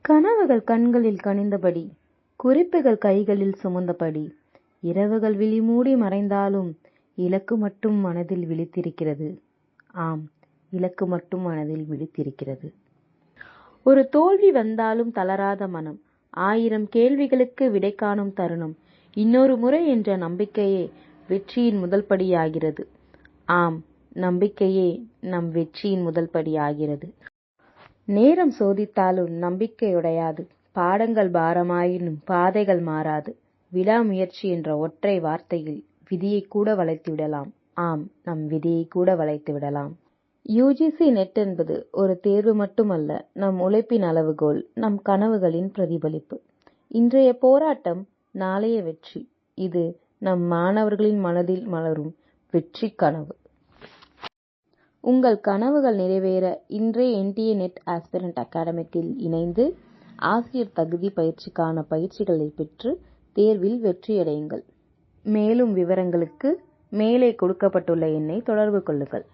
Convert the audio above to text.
கனவுகள் கண்களில் கனிந்தபடி, குறிப்புகள் கைகளில் சுமந்தபடி, இரவுகள் விழிமூடி மறைந்தாலும் இலக்கு மட்டும் மனதில் விழித்திருக்கிறது. ஆம், இலக்கு மட்டும் மனதில் விழித்திருக்கிறது. ஒரு தோல்வி வந்தாலும் தளராத மனம், 1000 கேள்விகளுக்கு விடை காணும் தருணம், இன்னொரு முறை என்ற நம்பிக்கையே வெற்றியின் முதல் படியாகிறது. ஆம், நம்பிக்கையே நம் வெற்றியின் முதல் படியாகிறது. நேரம் சோதித்தாலும் நம்பிக்கை உடையாது. பாடங்கள் பாரமாயினும் பாதைகள் மாறாது. விடாமுயற்சி என்ற ஒற்றை வார்த்தையில் விதியை கூட வளைத்து விடலாம். ஆம், நம் விதியை கூட வளைத்து விடலாம். UGC நெட் என்பது ஒரு தேர்வு மட்டுமல்ல, நம் உழைப்பின் அளவுகோல், நம் கனவுகளின் பிரதிபலிப்பு. இன்றைய போராட்டம், நாளைய வெற்றி. இது நம் மாணவர்களின் மனதில் மலரும் வெற்றி கனவு. உங்கள் கனவுகள் நிறைவேற இன்றைய NTA நெட் ஆஸ்பிரண்ட் அகாடமிக்கில் இணைந்து ஆசிரியர் தகுதி பயிற்சிக்கான பயிற்சிகளை பெற்று தேர்வில் வெற்றியடையுங்கள். மேலும் விவரங்களுக்கு மேலே கொடுக்கப்பட்டுள்ள எண்ணை தொடர்பு கொள்ளுங்கள்.